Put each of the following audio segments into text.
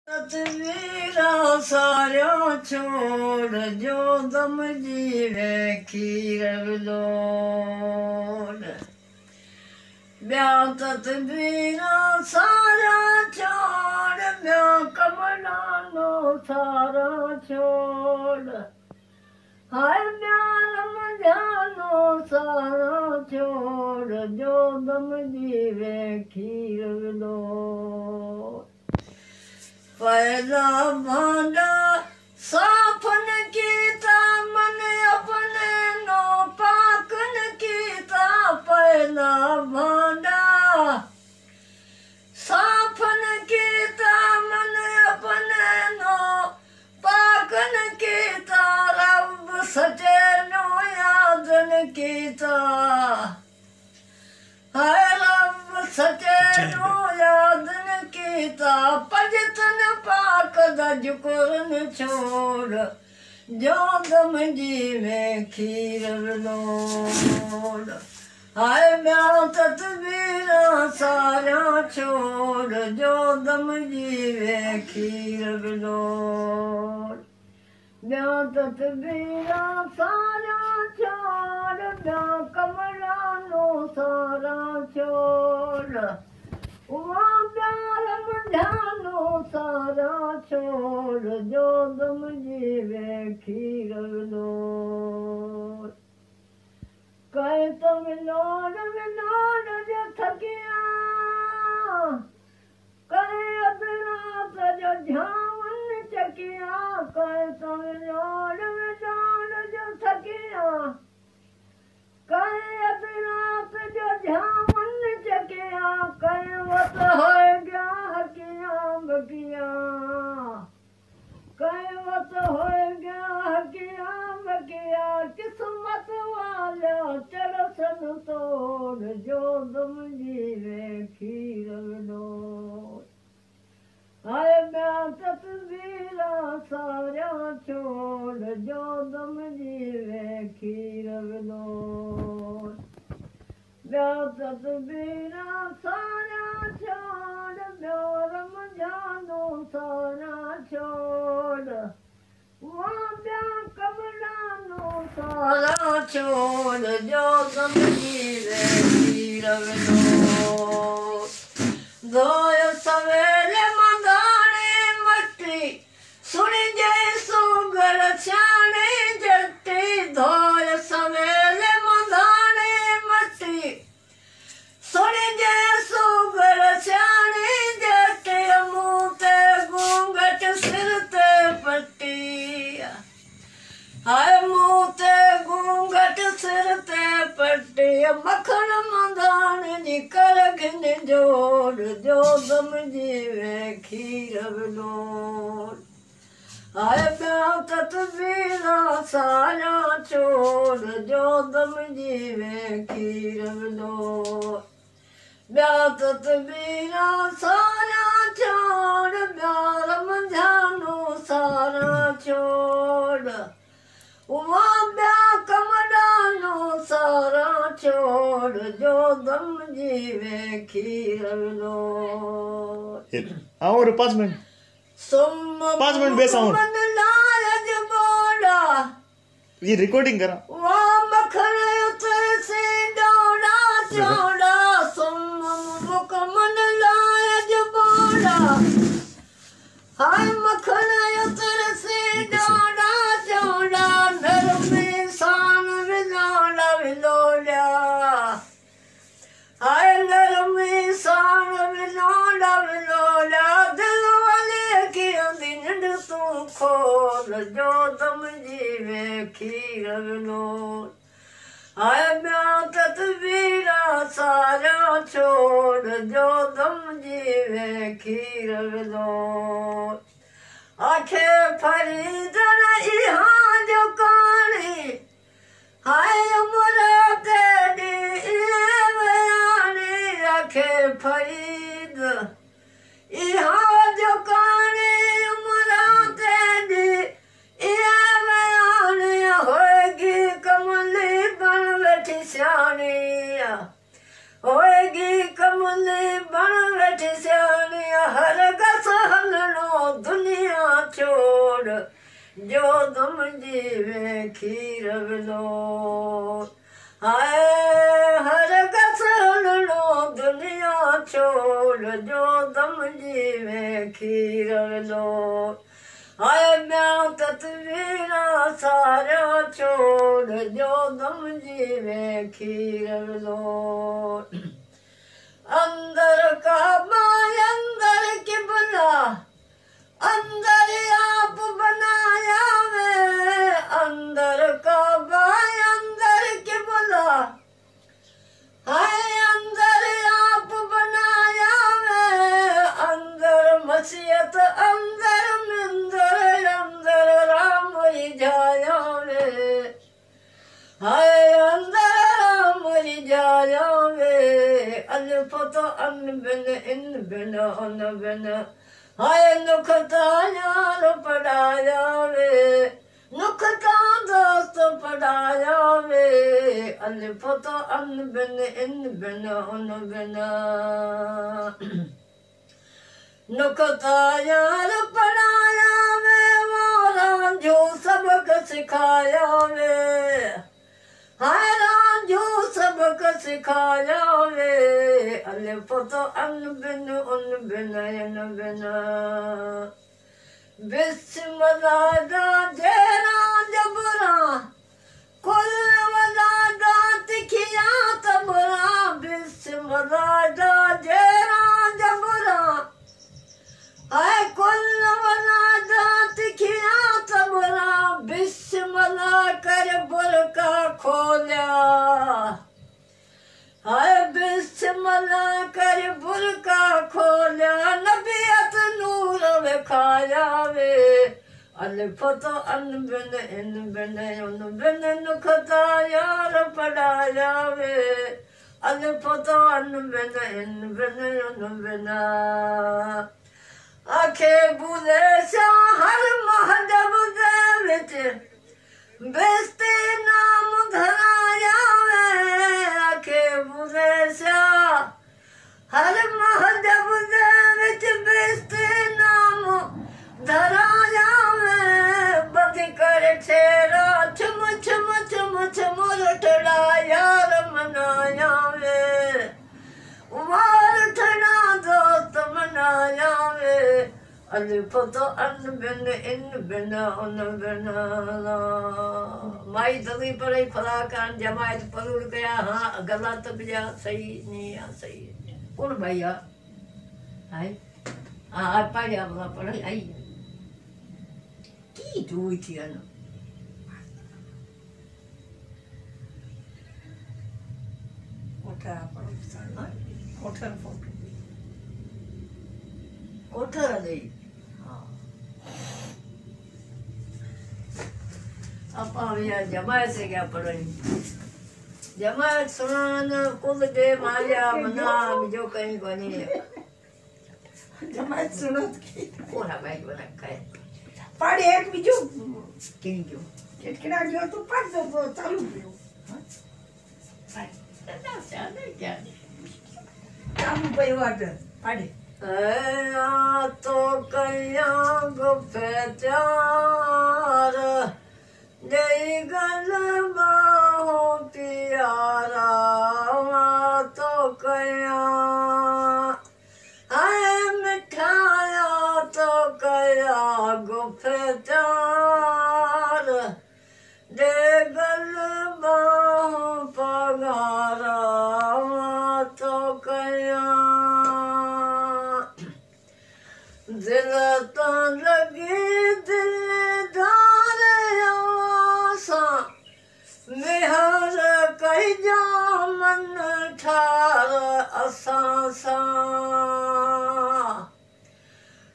तस्वीरा सारिया छोड़ जो दम जीवे खीर विलोड़ ब्याह तस्वीरा सारा छोड़ ब्याह कमलानो सारा छोड़ हाय ब्याह मजानो सारा छोड़ जो दम जीवे खीर विलोड़ पहला भांडा साफन कीता मन अपने नो पाकन कीता पहला भांडा साफन कीता मन अपने नो पाकन कीता रब सचे नो यादन कीता हाय रब सचे नो यादन कीता पजतन पाक दजकुरन छोड़ जो दम जीवे खीर विलोड़ हाय ब्याह तस्वीरा सारा छोड़ जो दम जीवे खीर विलोड़ ब्याह तस्वीरा सारा छोड़ ब्याह कमलानो सारा छोड़ वहाँ प्यार मझानो सारा छोड़ जो दम जीवे खीर विलोड़ कहे तो विलोड़ विलोड़ जो थकिया कहे अधरात जो झावन चकिया कहे तो विलोड़ विलोड़ जो थकिया कहे अधरात जो झावन चकिया कहे वत हो गया हकिया बकिया कहे वत हो गया हकिया बकिया किस्मत वाला चरसन तोड़ जो दम जीवे खीर विलोड़ हाय ब्याह तस्वीरा सारा छोड़ जो दम जीवे खीर विलोड़ ब्याह तस्वीरा सारा छोड़ ब्याह रमजानो सारा छोड़ वहाँ ब्याह कमलानो सारा छोड़ जो दम जीवे खीर विलोड़ दोय सवेरे मंदाने मट्टी सुनी जय सुगर छाने जट्टी दोय सवेरे मंदाने मट्टी सुनी जय सुगर छाने जट्टी मुँह ते घूंघट सिर ते पट्टी हाय मुँह ते घूंघट सिर ते पट्टी मखण मंदाने निकर घिन जोड़ जो दम जीवे खीर विलोड़ हाय ब्याह तस्वीरा सारा छोड़ जो दम जीवे खीर विलोड़ ब्याह तस्वीरा सारा छोड़ ब्याह रमजानो सारा छोड़ वहाँ ब्याह कमलानो सारा छोड़ जो दम जीवे खीर विलोड़ और 5 मिनट 5 मिनट बेस और ये रिकॉर्डिंग करा वहाँ मखन उतर से डोड़ा चौड़ा मुकमन लायज बोड़ा हाय मखन उतर से डोड़ा चौड़ा नरम शान विलोड़ा विलोड़ा हाय नरम शान विलोड़ा विलोड़ा दिल वाले की दिन तू खोल जो दम जीवे खीर विलोड़ हाय ब्याह तस्वीरा सारा छोड़ जो दम जीवे खीर विलोड़ आखे फरीदन इहाँ जो कानी हाय उमरा तेरी बयानी आखे फरीद इहाँ जो कानी उमरा तेरी बयानी होगी कमली बन बैठी सियानी होगी कमली बन बैठी सियानी हर गस हलनो जो तुम जीवे खीर लो हाय हर कस लो दुनिया छोड़ जो तुम जीवे खीर लो हाय मैं तस्वीरा सारा छोड़ जो तुम जीवे खीर लो अंदर का माय अंदर की बुला अंदर आप बनाया मैं अंदर का बाय अंदर की बुला हाय अंदर आप बनाया मैं अंदर मसीहत अंदर मिंदर अंदर राम रिझाया मैं हाय अंदर राम रिझाया मैं अल्फ तो अन बिन इन बिन उन बिन हाय नुखता यार पढ़ाया वे नुखता दोस्त पढ़ाया वे अल्फ तो अन बिन इन बिन उन बिन नुखता यार पढ़ाया वे वो रांझो सबक सिखाया वे हाय रांझो सबक सिखाया वे अल्फ तो अन बिन उन बिन इन बिन बिस्मिल्लाह जेरा जबरा कुल वलादा तिखिया तबरा बिस्मिल्लाह जेरा जबरा हाय कुल वलादा तिखिया तबरा बिस्मिल्लाह कर बुरका खोल्या हाय बिस्मिल्लाह कर बुरका खोल्या नबियत नूर विखाया वे अल्फ तो अन बिन इन बिन उन बिन नुखता यार पढ़ाया वे अल्फ तो अन बिन इन बिन उन बिन आखे बुले सा हर महजब दे विच बेस्ते नाम धराया वे आखे बुले सा हर महजब दे विच बेस्ते नाम धराया वे बद कर छेरा छम छम छम छम रुठड़ा यार मनाया वे वार ठड़ा दोस्त मनाया वे अल्फ तो अन बिन इन बिन उन बिन माई दली पर खुदा कान जमायत परूर कया हाँ गलत बिया सही नहीं है सही कौन भैया हाय हाँ पढ़िया भला पढ़ आई की जोई थी ना कोठर दे आप भैया जमायत से क्या पढ़े जमायत सुनान कुल दे माया मना जो कहीं को नहीं जमायत सुनो कौन है भाई बना खाए पढ़ एक बीजो किन जो केड़ा जो तो पढ़ दो चालू पियो ना चाहे क्या चालू पियो आटे पढ़ आ तो कया गुफे चार जय गल बाहो प्यारा तो कया आए मिठाया तो कया गुफे चार जय गल बाहो पगारा तो कया दिल तो लगी दिलदार आसा मेहर कई जा मन ठार असा सा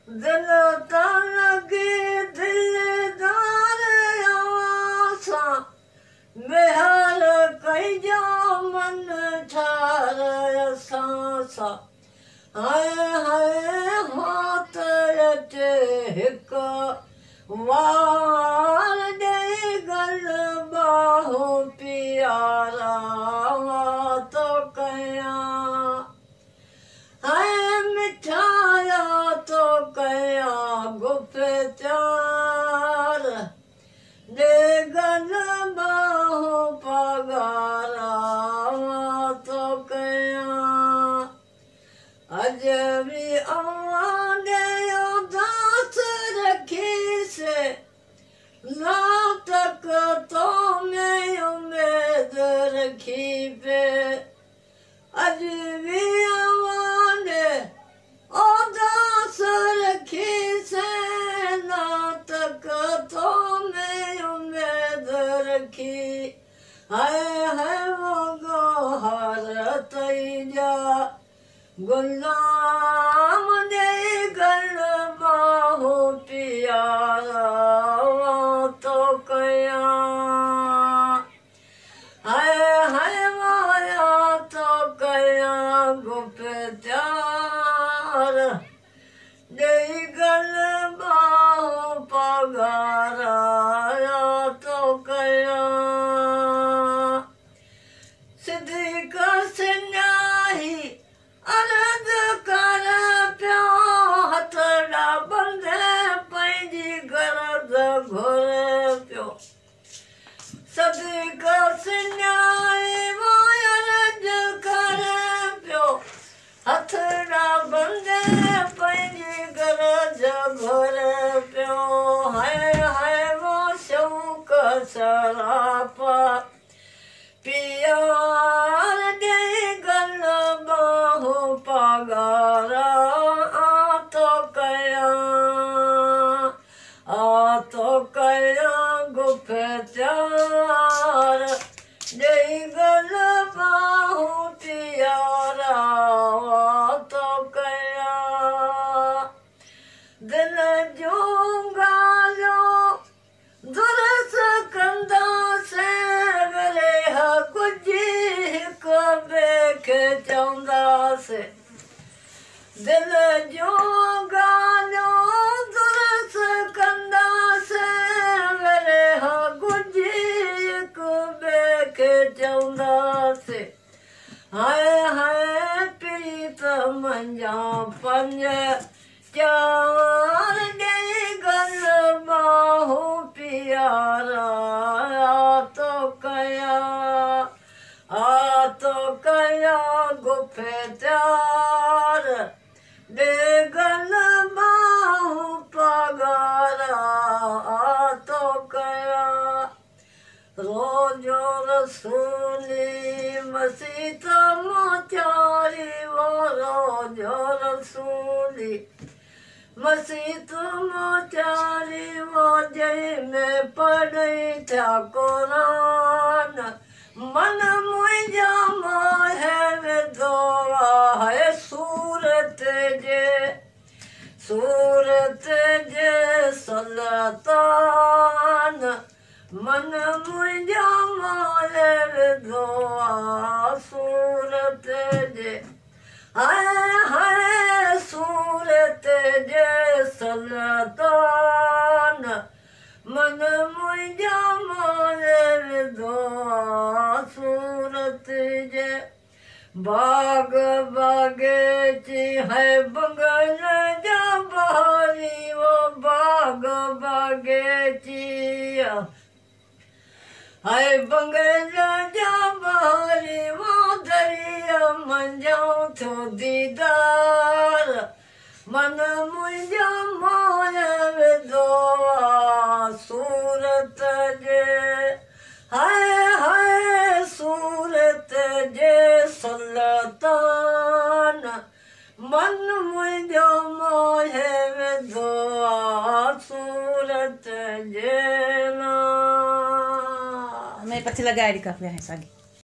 दिल तो लगी दिलदार आसा मेहर कई जा मन ठार असा सा हाय हाय हाथ अचे हिक वार दे गल बाहो प्यारा तो कया हाय मिठाया तो कया गुफे चार जूं ॻाल्हियूं दुरुस्त कंदासीं विरह कुझी हिक ॿिए खे चवंदासीं दिल जूं ॻाल्हियूं दुरुस्त कंदासीं विरह कुझी हिक ॿिए खे चवंदासीं हाय हाय प्रीत मुंहिंजा पंज चार ॾेई गल बाहूं प्यारा तो कया गुफे त्यार ॾे गल बाहूं पगारा तो कया रोजो रसूली मसीत मोचारी वो रोजो रसूली मसीत मोचारी वो जंहिं में पढ़ी था क़ुरान मन मुंहिंजा मोह विधो आहे सूरत जे सलतान मन मुंहिंजा मोह विधो आहे सूरत जे हाय हाय सूरत जे सलतान मन मुंहिंजा मोह विधो आहे सूरत जे बाग बागेची है बंगल जा बहारी वो बाग बागेची है बंगल जा बहारी वो दरिया मंझां थो दीदार मन मुंहिंजा मोह विधो आहे सूरत जे हाय हाय सूरत जे सलतान मन मुंहिंजो मोह विधो आहे सूरत जे मैं पत्थर लगाए दी काफी है सागी